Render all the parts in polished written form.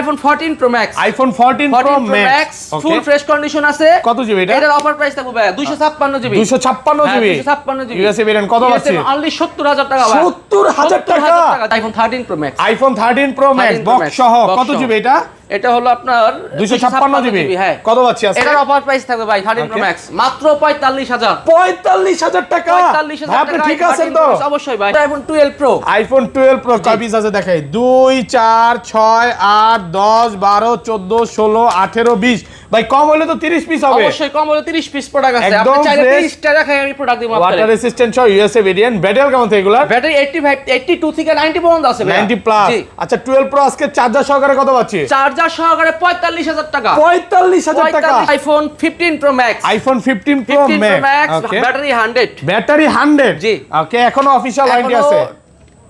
iPhone 14 Pro Max, iPhone 14 Pro Max full fresh condition আছে। কত GB এটা? এটার অফার প্রাইস থাকবে ভাই 256 GB. 256 GB, 256 GB USA variant কত পাচ্ছি? অনলি 70000 টাকা ভাই। 70000 টাকা iPhone 13 Pro Max, iPhone 13 Pro Max box সহ কত জিবি এটা? এটা হলো আপনার 256 জিবি। হ্যাঁ, কত পাচ্ছি আজকে? এটার অফার প্রাইস থাকবে ভাই 13 Pro Max মাত্র 45000। 45000 টাকা। 45000 টাকা। আপনি ঠিক আছেন তো? অবশ্যই ভাই। iPhone 12 Pro, iPhone 12 Pro কয় পিস আছে দেখাই? 2 4 6 8 10 12 14 16 18 20। ভাই কম হলে তো 30 পিস হবে। অবশ্যই কম হলে 30 পিস প্রোডাক্ট আছে। একদম আপনি চাইলে fresh। 30 টা রাখাই আমি প্রোডাক্ট দিব আপনাকে। ওয়াটার রেসিস্ট্যান্ট সহ ইউএসএ ভেরিয়েন্ট। ব্যাটারি কেমন থাকে এগুলা? ব্যাটারি 85 82 থেকে 90 পর্যন্ত আছে ভাই। 90 প্লাস। আচ্ছা 12 Pro আজকে চার্জার সহকারে কত পাচ্ছি? চার্জার সহকারে 45000 টাকা। 45000 টাকা। iPhone 15 Pro Max, iPhone 15 Pro Max ওকে। ব্যাটারি 100, ব্যাটারি 100 জি। ওকে, এখনো অফিশিয়াল ওয়ারেন্টি আছে।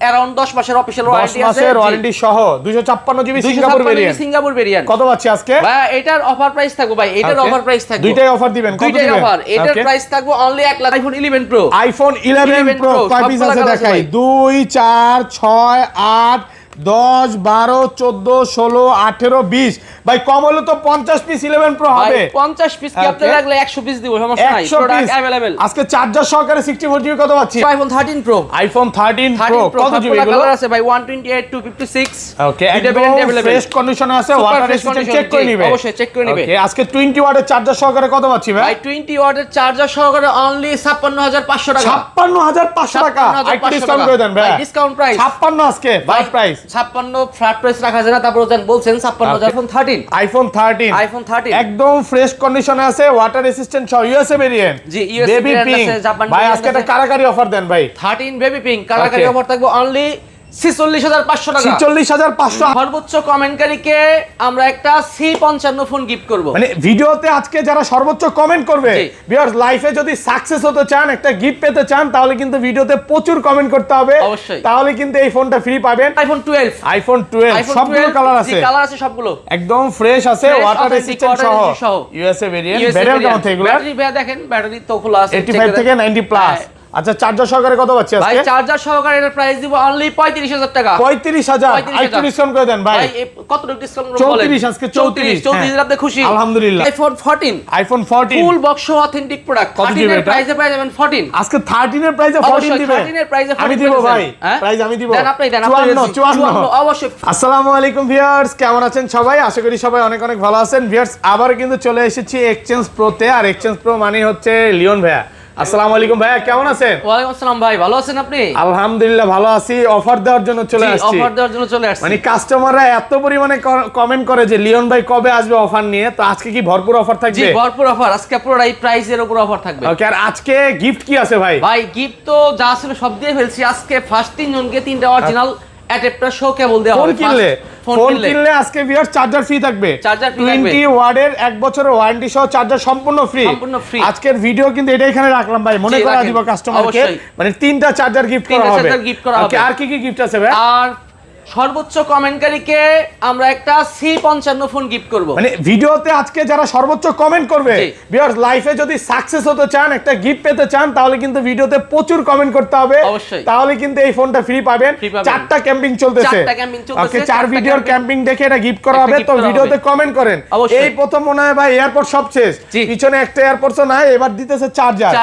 अराउंड 10 মাসের অফিশিয়াল 10 ওয়ারেন্টি আছে। মাসের ওয়ারেন্টি সহ 256 GB Singapore variant. Singapore variant কত পাচ্ছি আজকে? ভাই এটার অফার প্রাইস থাকবে ভাই, এটার অফার প্রাইস থাকবে। দুইটাই অফার দিবেন? কত দুইটাই দিবেন? অফার। এটার প্রাইস থাকবে only 1 lakh. iPhone 11 Pro, iPhone 11 Pro কয় পিস আছে দেখাই? 2 4 6 8 10 12 14 16 18 20। ভাই কম হলে তো 50 পিস 11 Pro হবে। 50 পিস কি আপনি লাগলে 100 পিস দিব, সমস্যা নাই। 100 প্রোডাক্ট পিস अवेलेबल। আজকে চার্জার সহকারে 64 জিবি কত পাচ্ছি? iPhone 13 Pro, iPhone 13 Pro কত জিবি এগুলো? কালার আছে ভাই 128 to 56। ওকে, এটা একদম ভেরিয়েন্ট अवेलेबल। ফ্রেশ কন্ডিশনে আছে। ওয়াটার রেসিস্ট্যান্ট চেক করে নিবে। অবশ্যই চেক করে নিবে। ওকে, আজকে 20 ওয়াটের চার্জার সহকারে কত পাচ্ছি ভাই? ভাই 20 ওয়াটের চার্জার সহকারে অনলি 56500 টাকা। 56500 টাকা। আইটি ডিসকাউন্ট করে দেন ভাই। ডিসকাউন্ট প্রাইস 56 আজকে ফার্স্ট প্রাইস। 56 ফ্ল্যাট প্রাইস রাখা যায় না, তারপর বলছেন 56000। iPhone 13, iPhone 13 একদম ফ্রেশ কন্ডিশনে আছে। ওয়াটার রেসিস্ট্যান্ট সহ ইউএসএ ভেরিয়েন্ট। জি, USA বেবি ভেরিয়েন্ট পিঙ্ক। আছে, জাপান ভাই আজকে একটা কারাকারি অফার দেন ভাই। 13 বেবি পিঙ্ক কারাকারি অফার থাকবে অনলি 46500 টাকা। 46500। সর্বোচ্চ কমেন্টকারীকে আমরা একটা C55 ফোন গিফট করব। মানে ভিডিওতে আজকে যারা সর্বোচ্চ কমেন্ট করবে, ভিউয়ার্স লাইফে যদি সাকসেস হতে চান, একটা গিফট পেতে চান, তাহলে কিন্তু ভিডিওতে প্রচুর কমেন্ট করতে হবে। অবশ্যই। তাহলে কিন্তু এই ফোনটা ফ্রি পাবেন। iPhone 12 সবগুলো কালার আছে। জি, কালার আছে সবগুলো। একদম ফ্রেশ আছে, ওয়াটার রেসিস্ট্যান্ট সহ ইউএসএ ভেরিয়েন্ট। ব্যাটারি কেমন থাকে এগুলো? ব্যাটারি ভাই দেখেন, ব্যাটারি তো খোলা আছে। 85 থেকে 90 প্লাস। আচ্ছা চার্জার সহকারে কত পাচ্ছি আজকে? ভাই চার্জার সহকারে এর প্রাইস দিব অনলি 35000 টাকা। 35000। আইটি ডিসকাউন্ট করে দেন ভাই। ভাই কত টাকা ডিসকাউন্ট বলেন? 34 আজকে 34। 34 আপনি খুশি? আলহামদুলিল্লাহ। iPhone 14 full box authentic product. 13 এর প্রাইসে পেয়ে যাবেন 14। আজকে 13 এর প্রাইসে 14 দিবেন? 13 এর প্রাইসে 14 আমি দিব ভাই। প্রাইস আমি দিব। দেন আপনি দেন। 54 অবশ্যই। আসসালামু আলাইকুম ভিউয়ার্স, কেমন আছেন সবাই? আশা করি সবাই অনেক অনেক ভালো আছেন। ভিউয়ার্স আবার কিন্তু চলে এসেছি এক্সচেঞ্জ প্রোতে। আর এক্সচেঞ্জ প্রো মানে হচ্ছে লিওন ভাইয়া। আসসালামু আলাইকুম ভাইয়া, কেমন আছেন? ওয়ালাইকুম আসসালাম ভাই, ভালো আছেন আপনি? আলহামদুলিল্লাহ ভালো আছি। অফার দেওয়ার জন্য চলে আসছি। অফার দেওয়ার জন্য চলে আসছি। মানে কাস্টমাররা এত পরিমাণে কমেন্ট করে যে লিওন ভাই কবে আসবে অফার নিয়ে। তো আজকে কি ভরপুর অফার থাকবে? জি ভরপুর অফার। আজকে পুরো এই প্রাইসের উপর অফার থাকবে। ওকে, আর আজকে গিফট কি আছে ভাই? ভাই গিফট তো যা ছিল সব দিয়ে ফেলছি। আজকে ফার্স্ট 3 জনকে 3টা অরিজিনাল অ্যাডাপ্টার শো কেবল দেওয়া হবে। ফোন কিনলে আজকে ভিউয়ার চার্জার ফ্রি থাকবে। 20 ওয়াটের 1 বছরের ওয়ারেন্টি সহ চার্জার সম্পূর্ণ ফ্রি। আজকের ভিডিও কিন্তু এটা এখানে রাখলাম ভাই, মনে করা দিব কাস্টমারকে। মানে 3টা চার্জার গিফট করা হবে। ওকে, আর কি কি গিফট আছে ভাই? আর সর্বোচ্চ কমেন্টকারীকে আমরা একটা C55 ফোন গিফট করব। মানে ভিডিওতে আজকে যারা সর্বোচ্চ কমেন্ট করবে, ভিউয়ার্স লাইফে যদি সাকসেস হতে চান, একটা গিফট পেতে চান, তাহলে কিন্তু ভিডিওতে প্রচুর কমেন্ট করতে হবে। তাহলে কিন্তু এই ফোনটা ফ্রি পাবেন। 4টা ক্যাম্পিং চলতেছে। ওকে, 4 ভিডিওর ক্যাম্পিং দেখে এটা গিফট করা হবে। তো ভিডিওতে কমেন্ট করেন। এই প্রথম মনে হয় ভাই এয়ারপোর্ট সব শেষ, পিছনে একটা এয়ারপোর্টও নাই, এবার দিতেছে চার্জার।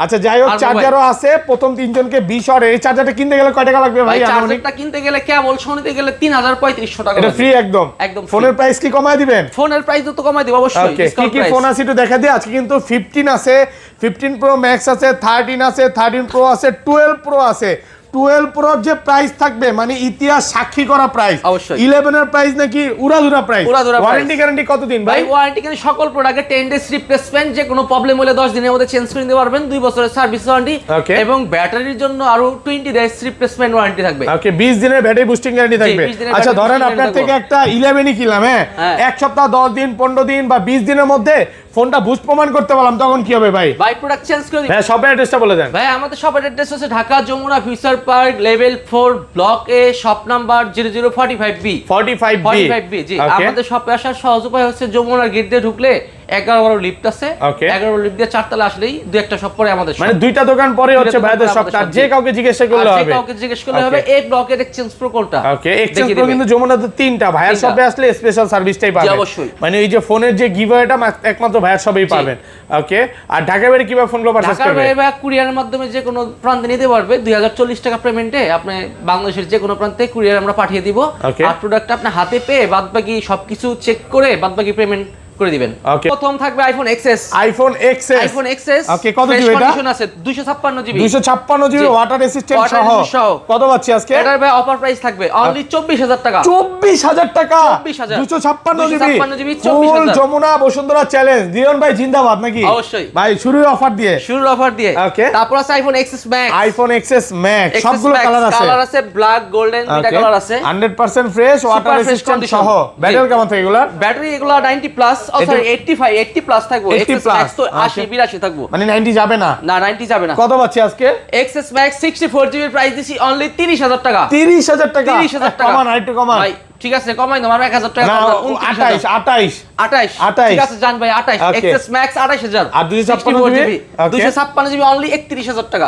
আচ্ছা যাই হোক, চার্জারও আছে। প্রথম 3 জনকে 20 ওয়াট। এই চার্জারটা কিনতে গেলে কয় টাকা লাগবে ভাই? চার্জারটা কিনতে গেলে কেবল শুনতে গেলে 3350 টাকা। এটা ফ্রি একদম। ফোনের প্রাইস কি কমায় দিবেন? ফোনের প্রাইস তো কমায় দিব অবশ্যই। কি কি ফোন আছে একটু দেখা দিই। আজকে কিন্তু 15 আছে, 15 Pro Max আছে, 13 আছে, 13 Pro আছে, 12 Pro আছে। 12 Pro যে প্রাইস থাকবে মানে ইতিহাস সাক্ষী করা প্রাইস। 11 এর প্রাইস নাকি উড়াধুরা প্রাইস। ওয়ারেন্টি গ্যারান্টি কতদিন ভাই? ওয়ারেন্টি গ্যারান্টি সকল প্রোডাক্টে 10 ডেজ রিপ্লেসমেন্ট, যে কোনো প্রবলেম হলে 10 দিনের মধ্যে চেঞ্জ করে নিতে পারবেন। 2 বছরের সার্ভিস ওয়ারেন্টি এবং ব্যাটারির জন্য আরো 20 ডেজ রিপ্লেসমেন্ট ওয়ারেন্টি থাকবে। ওকে, 20 দিনের ব্যাটারি বুস্টিং গ্যারান্টি থাকবে। আচ্ছা ধরেন আপনার থেকে একটা 11ই কিনলাম, হ্যাঁ, 1 সপ্তাহ 10 দিন 15 দিন বা 20 দিনের মধ্যে ফোনটা বুস্ট প্রমাণ করতে পারলাম, তখন কি হবে ভাই? ভাই প্রোডাক্ট চেঞ্জ করে দিই। হ্যাঁ, শপের অ্যাড্রেসটা বলে দেন ভাই। আমাদের শপের অ্যাড্রেস হচ্ছে Dhaka Jamuna future park level 4 block A, shop number 0045B। 45B জি। আমাদের শপে আসার সহজ উপায় হচ্ছে যমুনা গেট দিয়ে ঢুকলে 11 লিফট আছে, 11 লিফট দিয়ে 4 তলা আসলেই দুই একটা শপ পরে আমাদের মানে দুইটা দোকান পরে হচ্ছে ভাইদের শপ, আর যে কাউকে জিজ্ঞেস করলে হবে, যে কাউকে জিজ্ঞেস করলে হবে এই ব্লকের এক্সচেঞ্জ প্রো কোনটা। ওকে, এক্সচেঞ্জ প্রো কিন্তু যমুনাতে 3টা, ভাইয়ার শপে আসলে স্পেশাল সার্ভিসটাই পাবেন অবশ্যই। মানে এই যে ফোনের যে গিভঅ্যাওয়েটা একমাত্র ভাইয়ার শপেই পাবেন। ওকে, আর ঢাকা বাইরে কিভাবে ফোনগুলো পারচেজ করবে? ঢাকা বাইরে কুরিয়ারের মাধ্যমে যে কোনো প্রান্তে নিতে পারবে, 2040 টাকা পেমেন্টে আপনি বাংলাদেশের যে কোনো প্রান্তে কুরিয়ার আমরা পাঠিয়ে দিব। আর প্রোডাক্ট আপনি হাতে পেয়ে বাদবাকি সবকিছু চেক করে বাদবাকি পেমেন্ট করে দিবেন। প্রথম থাকবে আইফোন এক্সএস। আইফোন এক্সএস ওকে, কত জিবি এটা? কন্ডিশন আছে 256 জিবি, 256 জিবি ওয়াটার রেসিস্ট্যান্ট সহ। কত পাচ্ছি আজকে? এটার ভাই অফার প্রাইস থাকবে অনলি 24000 টাকা। 24000 টাকা, 256 GB full Jamuna Bashundhara challenge. দিয়ন ভাই জিন্দাবাদ নাকি? অবশ্যই ভাই, শুরুর অফার দিয়ে ওকে। তারপর আছে iPhone XS max. IPhone XS max সবগুলো কালার আছে ব্ল্যাক, গোল্ডেন, দুটো কালার আছে। 100% ফ্রেশ ওয়াটার রেসিস্ট্যান্ট সহ। ব্যাটারি কেমন থাকে এগুলা? ব্যাটারি এগুলা 90 প্লাস, সরি 80 প্লাস থাকবে। এক্সএস ম্যাক্স তো 80 82 থাকবে, মানে 90 যাবে না? না 90 যাবে না। কত পাচ্ছি আজকে? এক্সএস ম্যাক্স 64 জিবি প্রাইস দিছি অনলি 30000 টাকা। 30000 টাকা, 30000 টাকা কমান, আরেকটু কমান ভাই। ঠিক আছে, কমাই দাও, আর 1000 টাকা। না 28 ঠিক আছে জান ভাই, 28 এক্সএস ম্যাক্স 28000। আর 256 জিবি 256 জিবি অনলি 31000 টাকা।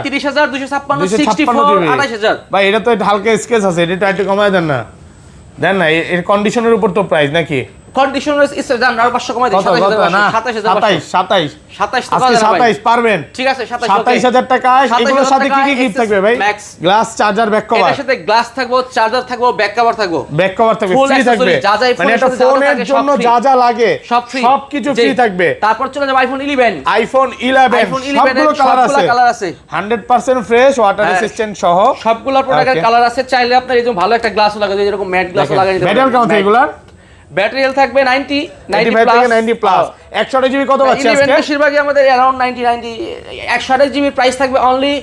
31000 256 64 28000 ভাই। এটা তো হালকা স্কেচ আছে, এটা একটু কমায় দেন না, দেন না। এর কন্ডিশনের উপর তো প্রাইস নাকি? কন্ডিশনার ইস জান আর 500 কমাই দিই। 27 পারবেন? ঠিক আছে 27000 টাকায় এগুলোর সাথে কি কি গিফট থাকবে ভাই? Glass, charger, back cover. এর সাথে গ্লাস থাকবে, চার্জার থাকবে, ব্যাক কভার থাকবে। ব্যাক কভার থাকবে, ফ্রি থাকবে। মানে এটা ফোনের জন্য যা লাগে সবকিছু ফ্রি থাকবে। তারপর চলে যাবে আইফোন 11। আইফোন 11 সবগুলো কালার আছে 100% ফ্রেশ ওয়াটার রেসিস্ট্যান্ট সহ। সবগুলো প্রোডাক্টের কালার আছে। চাইলে আপনি এই যে ভালো একটা গ্লাস লাগাতে, যেরকম ম্যাট গ্লাস লাগাই দিতে পারেন। ব্যাটারি কেমন থাকে এগুলা? ব্যাটারি হেলথ থাকবে 90 প্লাস। 128 জিবি কত পাচ্ছি আজকে? বেশিরভাগই আমাদের अराउंड 90 128 জিবি প্রাইস থাকবে অনলি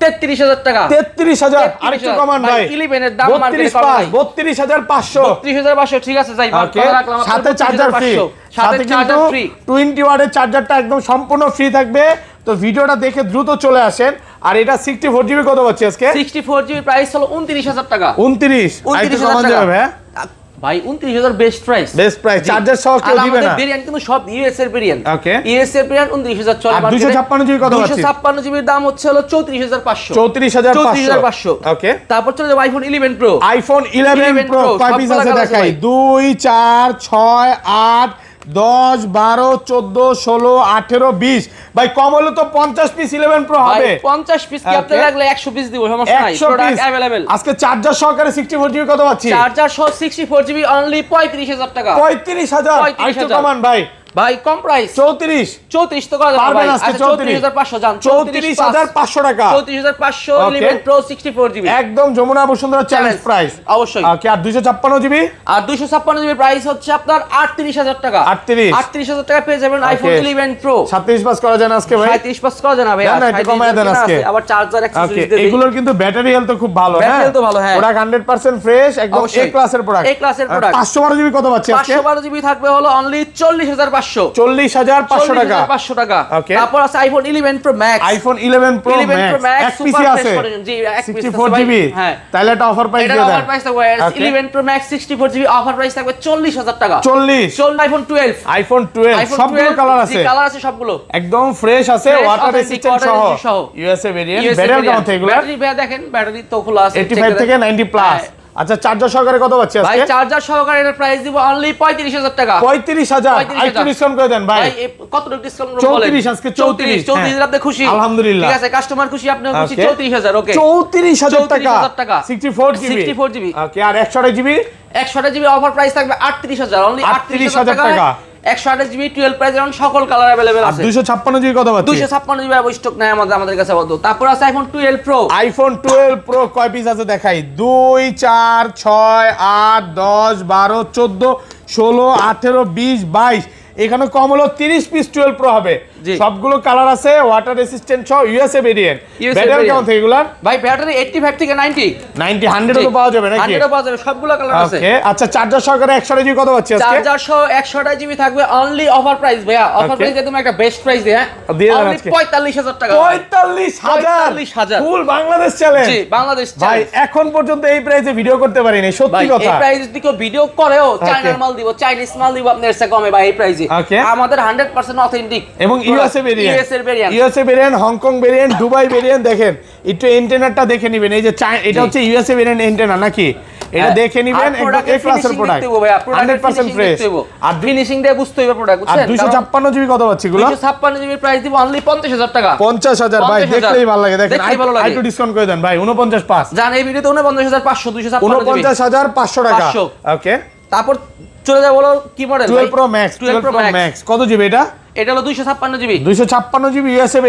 33000 টাকা। 33000 আরেকটু কমান ভাই। 11 এর দাম মার্কেটে 32500 32500 ঠিক আছে যাই রাখলাম। সাথে চার্জার ফ্রি, সাথে কিন্তু 20 ওয়াটের চার্জারটা একদম সম্পূর্ণ ফ্রি থাকবে। তো ভিডিওটা দেখে দ্রুত চলে আসেন। আর এটা 64 জিবি কত পাচ্ছি আজকে? 64 জিবি প্রাইস হলো 29000 টাকা। 29000 যাবে ভাই 29000 বেস্ট প্রাইস, চার্জার সহ কেউ দিবে না। ভেরিয়েন্ট কিন্তু সব ইউএস এর ভেরিয়েন্ট। ওকে, ইউএস এর ভেরিয়েন্ট 29000 চলে মার্কেটে। 256 জিবি কত পাচ্ছি? 256 জিবির দাম হচ্ছে হলো 34500। 34500 ওকে। তারপর চলে যাবে আইফোন 11 প্রো। আইফোন 11 প্রো কয় পিস আছে দেখাই? 2 4 6 8 10 12 14 16 18 20 ভাই, কম হলো তো 50 পিস 11 প্রো হবে। 50 পিস কি আপনি লাগলে 100 পিস দিব, সমস্যা নাই, প্রোডাক্ট अवेलेबल। আজকে চার্জার সহকারে 64 জিবি কত পাচ্ছি? চার্জার সহ 64 জিবি অনলি 35000 টাকা। 35000 আরেকটু কমান ভাই। ভাই কম প্রাইস 34 তো করা যাবে ভাই। আচ্ছা 34500 জান, 34500 টাকা। 34500 11 প্রো 64 জিবি একদম যমুনা বসুন্ধরা চ্যালেঞ্জ প্রাইস অবশ্যই। ওকে, আর 256 জিবি? আর 256 জিবি প্রাইস হচ্ছে আপনার 38000 টাকা। 38000 টাকা পেয়ে যাবেন আইফোন 11 প্রো। 37 পাস করা যায় না আজকে ভাই? 37 পাস করা যায় না ভাই, না একটু কমায় দেন আজকে। আবার চার্জার অ্যাক্সেসরিজ দেই। এগুলোর কিন্তু ব্যাটারি হেলথ খুব ভালো। হ্যাঁ, ব্যাটারি হেলথ ভালো। হ্যাঁ, প্রোডাক্ট 100% ফ্রেশ, একদম এ ক্লাসের প্রোডাক্ট। 512 জিবি কত পাচ্ছি আজকে? 512 জিবি থাকবে হলো অনলি 40500। 40500 টাকা। 500 টাকা। তারপর আছে iPhone 11 pro max. IPhone 11 pro max এক পিসি আছে। জি, এক পিস 64 জিবি। হ্যাঁ, তাহলে এটা অফার প্রাইস দিয়ে দেন। অফার প্রাইস থাকবে 11 pro max 64 GB offer price থাকবে 40000 টাকা। 40 আইফোন 12। আইফোন 12 সবগুলো কালার আছে। জি, কালার আছে সবগুলো। একদম ফ্রেশ আছে, ওয়াটার রেসিস্ট্যান্ট সহ। USA variant. ব্যাটারি কেমন থাকে এগুলো? ব্যাটারি ভাই দেখেন, ব্যাটারি তো খোলা আছে। 85 থেকে 90 প্লাস। আচ্ছা, চার্জার সহকারে কত পাচ্ছি আজকে? ভাই চার্জার সহকারে এর প্রাইস দিব অনলি 35000 টাকা। 35000 একটু ডিসকাউন্ট করে দেন ভাই। ভাই কতটুকু ডিসকাউন্ট বলেন? 34 আজকে 34 আপনি খুশি? আলহামদুলিল্লাহ। ঠিক আছে, কাস্টমার খুশি, আপনিও খুশি। 34000 ওকে। 34000 টাকা 64 জিবি। ওকে, আর 128 জিবি? 128 জিবি অফার প্রাইস থাকবে 38000 অনলি 38000 টাকা। 128 জিবি 12 প্রাইস এখন সকল কালার अवेलेबल আছে। 256 জিবি কত পাচ্ছি? 256 জিবি আর স্টক নাই আমাদের কাছে বন্ধু। তারপর আছে আইফোন 12 প্রো। আইফোন 12 প্রো কয় পিস আছে দেখাই? 2 4 6 8 10 12 14 16 18 20 22 এখানে কম হলো 30 পিস 12 প্রো হবে। সবগুলো কালার আছে, ওয়াটার রেসিস্ট্যান্ট সহ, ইউএসএ ভেরিয়েন্ট। ব্যাটারি কেমন থাকে এগুলা? ভাই ব্যাটারি 85 থেকে 90 100 তো পাওয়া যাবে নাকি? 100 পাওয়া যাবে, সবগুলো কালার আছে। ওকে, আচ্ছা চার্জার সহকারে 128 জিবি কত পাচ্ছি আজকে? চার্জার সহ 128 জিবি থাকবে অনলি অফার প্রাইস ভাইয়া। অফার প্রাইস একদম একটা বেস্ট প্রাইস দিয়ে অনলি 45000 টাকা। 45000 ফুল বাংলাদেশ চ্যালেঞ্জ। জি, বাংলাদেশ ভাই এখন পর্যন্ত এই প্রাইসে ভিডিও করতে পারিনি, সত্যি কথা। এই প্রাইসে দিকে ভিডিও করেও চাইনার মাল দিব, চাইনিজ মাল দিব আপনার কাছে কমে ভাই এই প্রাইসে। দিছি আমাদের 100% অথেন্টিক এবং USA variant Hong Kong variant Dubai variant দেখেন একটু এন্টেনারটা দেখে নেবেন এই যে এটা হচ্ছে ইউএসএ ভেরিয়েন্ট এন্টেনা নাকি এটা দেখে নেবেন একদম এ ক্লাসের প্রোডাক্ট 100% ফ্রেশ আর ফিনিশিং দিয়ে বুঝতে হবে প্রোডাক্ট আর 256 জিবি কত পাচ্ছি গুলো 256 জিবি প্রাইস দিব অনলি 50000 টাকা 50000 ভাই দেখলেই ভালো লাগে দেখেন আইটু ডিসকাউন্ট করে দেন ভাই 495 জান এই ভিডিওতে 49500 49500 টাকা ওকে তারপর চলে যাব বলো কি মডেল 12 প্রো ম্যাক্স কত জিবি এটা হলো 256 GB 256 GB USA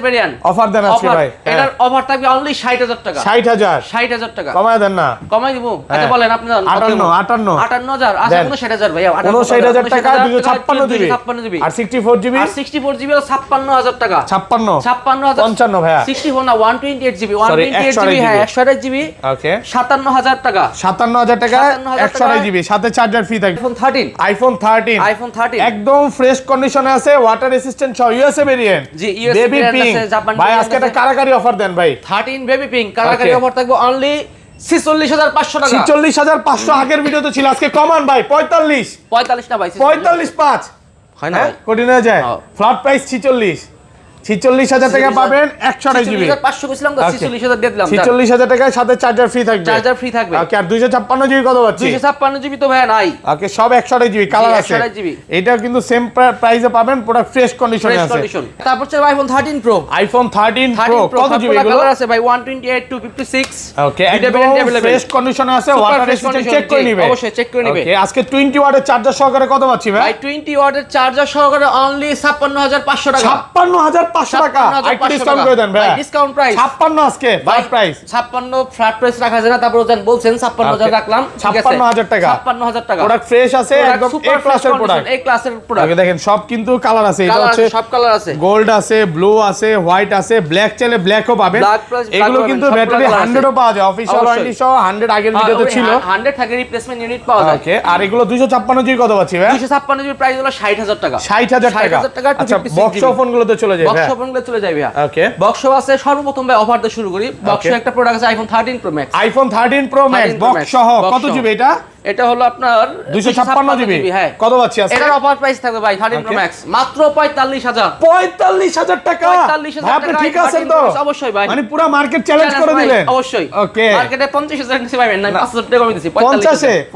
variant offer দেন আজকে ভাই এটার অফার থাকবে অনলি 60000 টাকা 60000 টাকা কমায় দেন না কমাই দিব আচ্ছা বলেন আপনি 58000 আচ্ছা 59000 ভাই 59000 টাকা 256 জিবি আর 64 জিবি 56000 টাকা 56000 55 ভাইয়া 64 না 128 জিবি 128 জিবি হ্যাঁ 128 জিবি ওকে 57000 টাকা 57000 টাকা 128 জিবি সাথে চার্জার ফ্রি থাকবে আইফোন 13 একদম ফ্রেশ কন্ডিশনে আছে ওয়াটার রেসিস্ট্যান্ট সহ ইউএসএ ভেরিয়েন্ট জি ইউএসএ ভেরিয়েন্ট আছে জাপান ভাই আজকে একটা কারাকারি অফার দেন ভাই 13 বেবি পিঙ্ক কারাকারি অফার থাকবে অনলি 46500 টাকা 46500 আগের ভিডিওতে ছিল আজকে কমান ভাই 45 না ভাই 45.5 হয় না কোডিন হয়ে যায় ফ্ল্যাট প্রাইস 46000 টাকা পাবেন 128 জিবি 500 কইছিলাম তো 46000 দিয়ে দিলাম 46000 টাকার সাথে চার্জার ফ্রি থাকবে ওকে আর 256 জিবি কত পাচ্ছি 256 জিবি তো ভাই নাই ওকে সব 128 জিবি কালার আছে এটা কিন্তু সেম প্রাইসে পাবেন প্রোডাক্ট ফ্রেশ কন্ডিশনে আছে তারপর হচ্ছে আইফোন 13 প্রো কত জিবি এগুলো কালার আছে ভাই 128 256 ওকে একদম ফ্রেশ কন্ডিশনে আছে ওয়াটার রেসিস্ট্যান্ট চেক করে নিবে অবশ্যই চেক করে নিবে ওকে আজকে 20 ওয়াটের চার্জার সহকারে কত পাচ্ছি ভাই 20 ওয়াটের চার্জার সহকারে অনলি 56500 টাকা 56500 টাকা আইটি ডিসকাউন্ট করে দেন ভাই ডিসকাউন্ট প্রাইস 56 আজকে ফ্ল্যাট প্রাইস 56 ফ্ল্যাট প্রাইস রাখা যায় না তারপর বলছেন 56000 রাখলাম ঠিক আছে 56000 টাকা 56000 টাকা প্রোডাক্ট ফ্রেশ আছে একদম এ ক্লাসের প্রোডাক্ট ওকে দেখেন সব কিন্তু কালার আছে এটা হচ্ছে সব কালার আছে গোল্ড আছে ব্লু আছে হোয়াইট আছে ব্ল্যাক চাইলে ব্ল্যাকও পাবেন এগুলো কিন্তু ব্যাটারি 100 ও পাওয়া যায় অফিশিয়াল ওয়ারেন্টি সহ 100 আগের ভিডিওতে ছিল 100 থাকে রিপ্লেসমেন্ট ইউনিট পাওয়া যায় ওকে আর এগুলো 256 জিবি কত পাচ্ছি ভাই 256 জিবি প্রাইস হলো 60000 টাকা 60000 টাকা আচ্ছা বক্স ফোনগুলোতে চলে যায় বক্স ফোনগুলো চলে যায় ভাই ওকে বক্স আছে সর্বপ্রথম ভাই অফার দিয়ে শুরু করি বক্স একটা প্রোডাক্ট আছে আইফোন 13 প্রো ম্যাক্স বক্স সহ কত জিবি এটা হলো আপনার 256 জিবি হ্যাঁ কত পাচ্ছি আজকে এটার অফার প্রাইস থাকবে ভাই 13 প্রো ম্যাক্স মাত্র 45000 টাকা ভাই আপনি ঠিক আছেন তো অবশ্যই ভাই মানে পুরো মার্কেট চ্যালেঞ্জ করে দিবেন অবশ্যই ওকে মার্কেটে 50000 নিচে পাবেন না 5000 টাকা কমে দিছি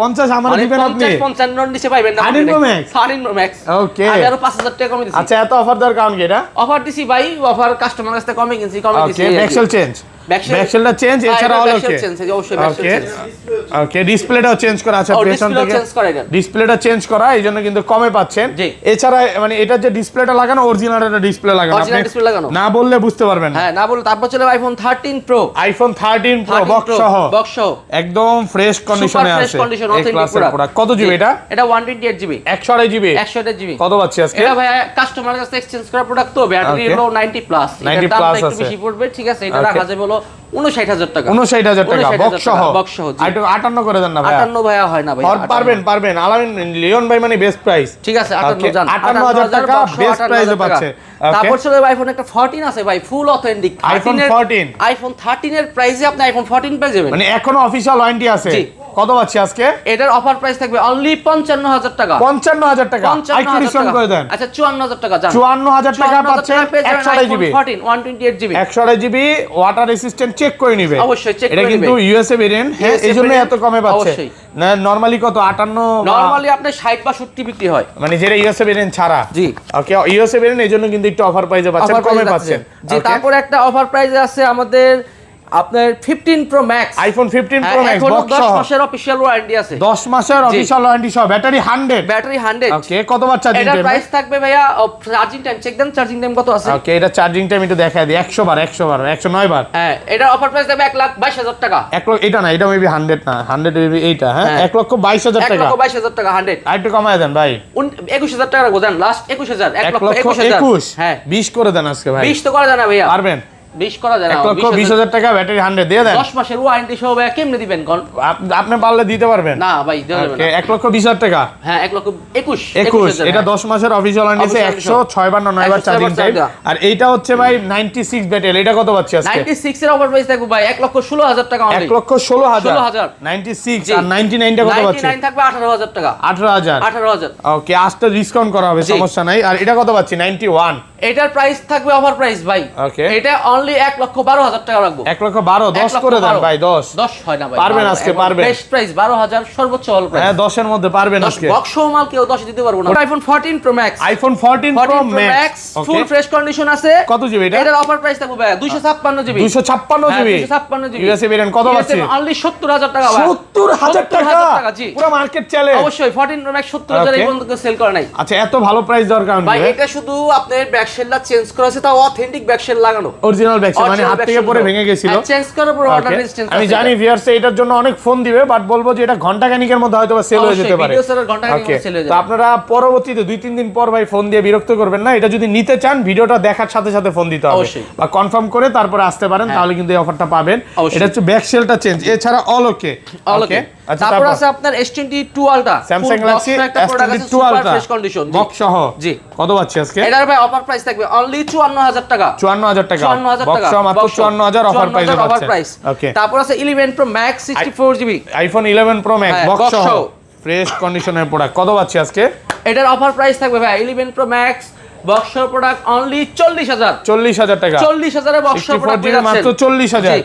50 আমার দিবেন আপনি 55 নিচে পাবেন না 13 প্রো ম্যাক্স ওকে আমি আরো 5000 টাকা কমে দিছি আচ্ছা এত অফার দেওয়ার কারণ কি এটা অফার দিছি ভাই অফার কাস্টমার কাছে কমে কিনছি ওকে ব্যাকসেল চেঞ্জ ব্যাকসেলটা চেঞ্জ এছাড়া হলো ওকে অবশ্যই ব্যাকসেল চেঞ্জ ওকে ডিসপ্লেটাও চেঞ্জ করা আছে পেছন থেকে ডিসপ্লেটা চেঞ্জ করা এইজন্য কিন্তু কমে পাচ্ছেন এছাড়া মানে এটা যে ডিসপ্লেটা লাগানো অরিজিনাল একটা ডিসপ্লে লাগানো আপনি না বললে বুঝতে পারবেন হ্যাঁ না বললে তারপর চলে আইফোন 13 প্রো বক্স সহ একদম ফ্রেশ কন্ডিশনে আছে এই ক্লাসের প্রোডাক্ট কত জিবি এটা 128 জিবি 128 জিবি 128 জিবি কত পাচ্ছি আজকে এটা ভাই কাস্টমার কাছে এক্সচেঞ্জ করা প্রোডাক্ট তো ব্যাটারি হলো 90 প্লাস এটা দাম একটু বেশি পড়বে ঠিক আছে এটা রাখা যাবে হলো 59000 টাকা বক্স সহ আর 58 করে দেন না ভাই 58 ভাইয়া হয় না ভাই পারবেন আলামিন লিওন ভাই মানে বেস্ট প্রাইস ঠিক আছে 58 জান 58000 টাকা বেস্ট প্রাইসে পাচ্ছে তারপর চলে আইফোন একটা 14 আছে ভাই ফুল অথেন্টিক আইফোন 13 এর প্রাইসে আপনি আইফোন 14 পেয়ে যাবেন মানে এখনো অফিশিয়াল ওয়ারেন্টি আছে কত পাচ্ছি আজকে এটার অফার প্রাইস থাকবে অনলি 55000 টাকা 55000 টাকা আইটি ডিসকাউন্ট করে দেন আচ্ছা 54000 টাকা জান 54000 টাকা পাচ্ছেন 128 GB 128 GB 128 GB water resistant check করে নিবে অবশ্যই চেক করে নিবে এটা কিন্তু ইউএসএ ভেরিয়েন্ট হ্যাঁ এইজন্য এত কমে পাচ্ছে না নরমালি কত 58 নরমালি আপনি 60 বা 70 বিক্রি হয় মানে যেটা ইউএসএ ভেরিয়েন্ট ছাড়া জি ওকে ইউএসএ ভেরিয়েন্ট এইজন্য কিন্তু একটু অফার প্রাইসে পাচ্ছেন কমে পাচ্ছেন জি তারপর একটা অফার প্রাইসে আছে আমাদের আপনার 15 pro max iPhone 15 pro max box সহ 10 মাসের অফিশিয়াল ওয়ারেন্টি আছে 10 মাসের অফিশিয়াল ওয়ারেন্টি সহ ব্যাটারি 100 ওকে কত বার চার্জিং টাইম এটা প্রাইস থাকবে ভাইয়া চার্জিং টাইম চেক দেন চার্জিং টাইম কত আছে ওকে এটা চার্জিং টাইম একটু দেখায় দিই 100 বার 109 বার হ্যাঁ এটা অফার প্রাইস থাকবে 1,22,000 টাকা এটা না এটা মেবি 100 না 100 মেবি এইটা হ্যাঁ 1,22,000 টাকা 1,22,000 টাকা 100 আর একটু কমায় দেন ভাই 21000 টাকা রাখো দেন লাস্ট 21000 1,21,000 হ্যাঁ 20 করে দেন আজকে ভাই 20 তো করা যায় না ভাইয়া পারবেন 20 করা যায় না। 1,20,000 টাকা ব্যাটারি 100 দিয়ে দেন। 10 মাসের ওয়ারেন্টি সহ ভাই কেমনে দিবেন কোন? আপনি পারলে দিতে পারবেন? না ভাই দেওয়া যাবে না। 1,20,000 টাকা। হ্যাঁ 1,21,000 21 এটা 10 মাসের অফিশিয়াল ওয়ারেন্টি 106 বার 9 বার চার্জিং টাইম। আর এইটা হচ্ছে ভাই 96 ব্যাটারি, এটা কত পাচ্ছি আজকে? 96 এর অফার প্রাইস থাকবে ভাই 1,16,000 টাকা অনলি। 1,16,000 96 আর 99 টা কত পাচ্ছি? 99 থাকবে 18,000 টাকা। 18,000 ওকে, আজকে ডিসকাউন্ট করা হবে, সমস্যা নাই। আর এটা কত পাচ্ছি? 91 এটার প্রাইস থাকবে অফার প্রাইস ভাই। ওকে, এটা অনলি 1,12,000 টাকা রাখবো। 1,12,000 10 করে দেন ভাই। 10 হয় না ভাই, পারবেন আজকে? পারবেন। বেস্ট প্রাইস 12,000 সর্বোচ্চ অল প্রাইস। হ্যাঁ 10 এর মধ্যে পারবেন আজকে। বক্স মাল কেউ 10 দিতে পারবো না। IPhone 14 pro max. IPhone 14 pro max full fresh condition আছে। কত জিবি এটা? এটার অফার প্রাইস থাকবে ভাই 256 GB. 256 GB. 256 GB. USA variant কত পাচ্ছি? অনলি 70,000 টাকা ভাই। 70,000 টাকা জি। পুরো মার্কেট চলে। অবশ্যই 14 প্রো ম্যাক্স 70,000 এই পর্যন্ত সেল করে নাই। আচ্ছা, এত ভালো প্রাইস দেওয়ার কারণ ভাই কি? এটা শুধু আপনার ব্যাকশেলটা চেঞ্জ করা আছে, তাও অথেন্টিক ব্যাকশেল লাগানো। অরিজিনাল ব্যাকশেল মানে হাত থেকে পরে ভেঙে গেছিল। চেঞ্জ করার পর অর্ডার রেজিস্ট্যান্স আমি জানি ভিউয়ার্স এটার জন্য অনেক ফোন দিবে, বাট বলবো যে এটা ঘন্টা খানিকের মধ্যে হয়তো সেল হয়ে যেতে পারে। ভিডিও স্যার ঘন্টা খানিকের মধ্যে সেল হয়ে তো যাবে। আপনারা পরবর্তীতে 2-3 দিন পর ভাই ফোন দিয়ে বিরক্ত করবেন না। এটা যদি নিতে চান ভিডিওটা দেখার সাথে সাথে ফোন দিতে হবে বা কনফার্ম করে তারপরে আসতে পারেন, তাহলে কিন্তু এই অফারটা পাবেন। এটা হচ্ছে ব্যাকশেলটা চেঞ্জ, এছাড়া অল ওকে। ওকে, আচ্ছা তারপর আছে আপনার S22 ultra, Samsung Galaxy S22 ultra fresh condition box সহ। জি, কত পাচ্ছি আজকে? এটার ভাই অফার প্রাইস থাকবে অনলি 54,000 টাকা। 54,000 টাকা 54,000 বক্স সহ মাত্র 54,000 অফার প্রাইস। ওকে, তারপর আছে 11 pro max 64 GB. IPhone 11 pro max box box সহ সহ। ফ্রেশ কন্ডিশনের প্রোডাক্ট কত পাচ্ছি আজকে? এটার অফার প্রাইস থাকবে ভাই 11 pro max box product only 40,000। 40,000 টাকা। 40,000 এর বক্স প্রোডাক্ট মাত্র 40,000।